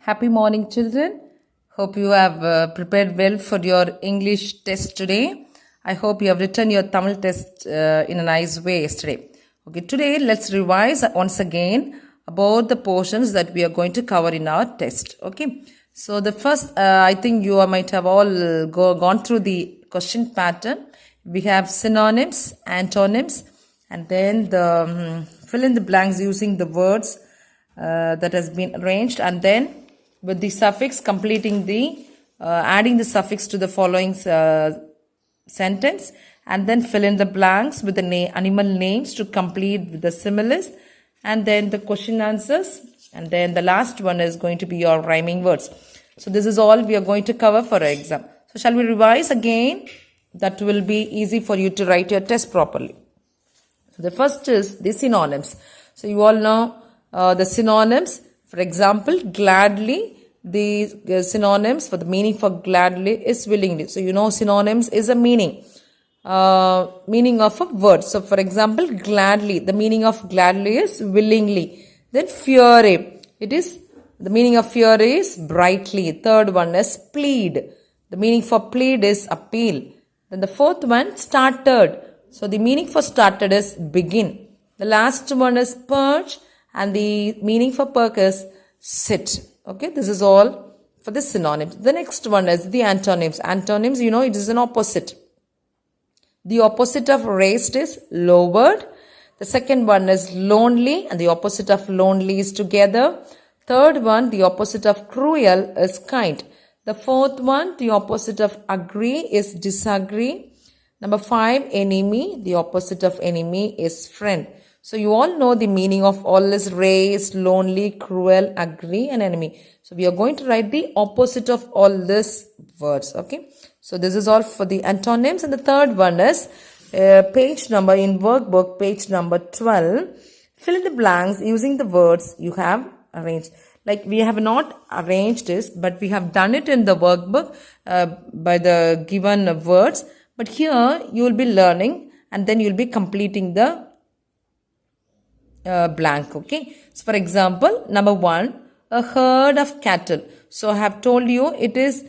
Happy morning, children. Hope you have prepared well for your English test today. I hope you have written your Tamil test in a nice way yesterday. Okay, today let's revise once again about the portions that we are going to cover in our test. Okay, so the first, I think you might have all gone through the question pattern. We have synonyms, antonyms, and then the fill in the blanks using the words that has been arranged, and then with the suffix completing the adding the suffix to the following sentence, and then fill in the blanks with the animal names to complete the similes, and then the question answers, and then the last one is going to be your rhyming words. So this is all we are going to cover for our exam. So shall we revise again? That will be easy for you to write your test properly. So the first is the synonyms. So you all know the synonyms. For example, gladly, the synonyms for the meaning for gladly is willingly. So you know synonyms is a meaning of a word. So for example, gladly, the meaning of gladly is willingly. Then fury, it is the meaning of fury is brightly. Third one is plead. The meaning for plead is appeal. Then the fourth one, started. So the meaning for started is begin. The last one is perch, and the meaning for perk is sit. Okay, this is all for the synonyms. The next one is the antonyms. Antonyms, you know, it is an opposite. The opposite of raised is lowered. The second one is lonely, and the opposite of lonely is together. Third one, the opposite of cruel is kind. The fourth one, the opposite of agree is disagree. Number 5, enemy. The opposite of enemy is friend. So you all know the meaning of all this: raised, lonely, cruel, agree, and enemy. So we are going to write the opposite of all these words. Okay. So this is all for the antonyms. And the third one is page number in workbook, page number 12. Fill in the blanks using the words you have arranged. Like we have not arranged this, but we have done it in the workbook by the given words. But here you will be learning, and then you will be completing the blank. Okay. So for example, number 1, a herd of cattle. So I have told you it is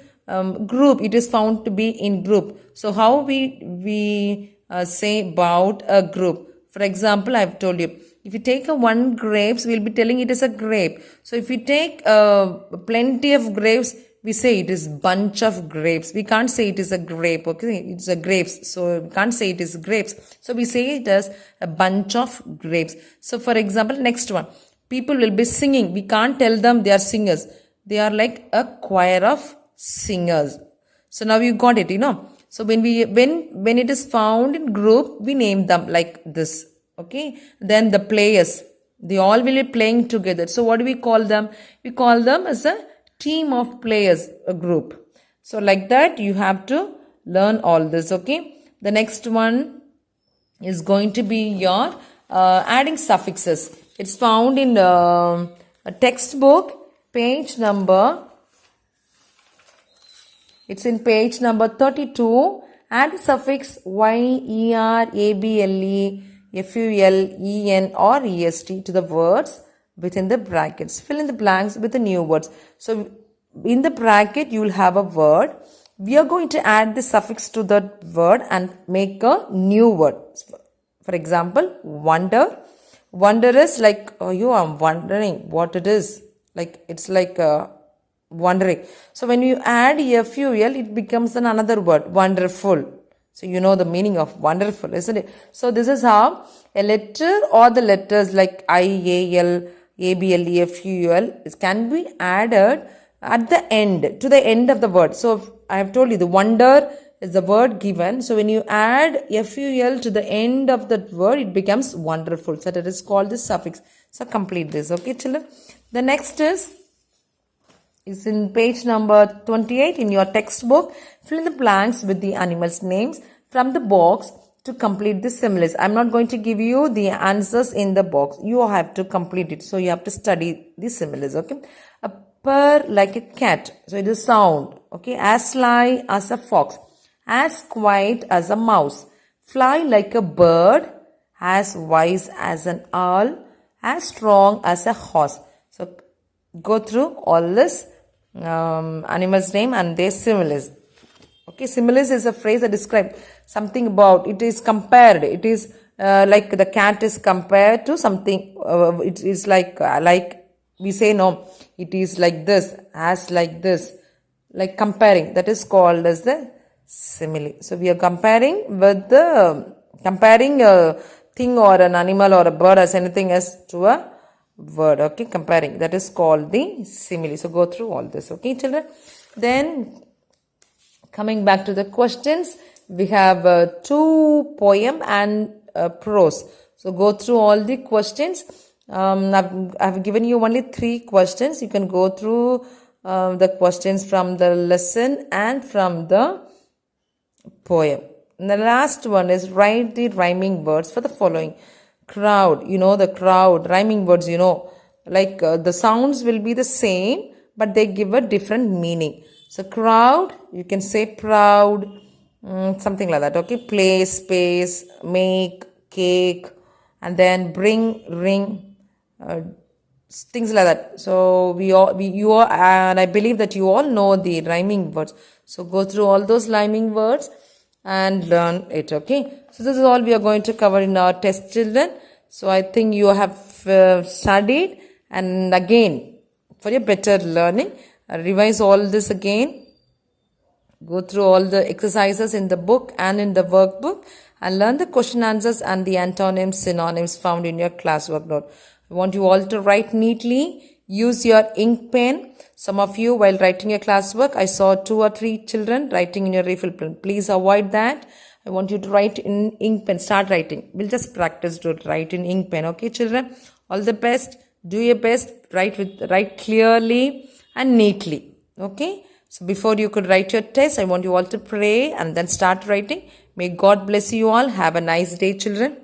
group. It is found to be in group. So how we say about a group? For example, I have told you, if you take one grapes, we will be telling it is a grape. So if we take plenty of grapes, we say it is bunch of grapes. We can't say it is a grape. Okay, it's a grapes. So we can't say it is grapes. So we say it as a bunch of grapes. So for example, next one, people will be singing. We can't tell them they are singers. They are like a choir of singers. So now you got it, you know. So when it is found in group, we name them like this. Okay. Then the players, they all will be playing together. So what do we call them? We call them as a team of players, a group. So like that, you have to learn all this. Okay. The next one is going to be your adding suffixes. It's found in a textbook, page number. It's in page number 32. Add the suffix y, er, able, ful, en or est to the words within the brackets. Fill in the blanks with the new words. So in the bracket you will have a word. We are going to add the suffix to that word and make a new word. For example, wonder. Wonder is like, oh, I'm wondering what it is. Like it's like wondering. So when you add ful, it becomes another word, wonderful. So you know the meaning of wonderful, isn't it? So this is how a letter or the letters like I, A, L, A, B, L, E, F, U, L can be added at the end, to the end of the word. So I have told you the wonder is the word given. So when you add ful to the end of that word, it becomes wonderful. So that is called the suffix. So complete this. Okay, children. The next is in page number 28 in your textbook. Fill in the blanks with the animals' names from the box to complete the similes. I'm not going to give you the answers in the box. You have to complete it. So you have to study the similes. Okay. A purr like a cat. So it is sound. Okay. As sly as a fox. As quiet as a mouse. Fly like a bird. As wise as an owl. As strong as a horse. So go through all this animal's name and their similes. Okay, similes is a phrase that describes something about, it is compared, it is like the cat is compared to something, it is like we say no, it is like this, as like this, like comparing, that is called as the simile. So we are comparing with the, comparing a thing or an animal or a bird as anything as to a word, okay, comparing, that is called the simile. So go through all this, okay children. Then coming back to the questions, we have 2 poem and prose. So go through all the questions. I've given you only 3 questions. You can go through the questions from the lesson and from the poem. And the last one is write the rhyming words for the following. Crowd, you know the crowd, rhyming words, you know, like the sounds will be the same, but they give a different meaning. So crowd, you can say proud, something like that, okay. Play, space, make, cake, and then bring, ring, things like that. So you all, and I believe that you all know the rhyming words. So go through all those rhyming words and learn it, okay. So this is all we are going to cover in our test, children. So I think you have studied, and again for your better learning, revise all this again, go through all the exercises in the book and in the workbook, and learn the question answers and the antonyms, synonyms found in your classwork note. I want you all to write neatly. Use your ink pen. Some of you, while writing your classwork, I saw 2 or 3 children writing in your refill pen. Please avoid that. I want you to write in ink pen. Start writing. We'll just practice to write in ink pen. Okay, children? All the best. Do your best. Write clearly and neatly. Okay? So before you could write your test, I want you all to pray and then start writing. May God bless you all. Have a nice day, children.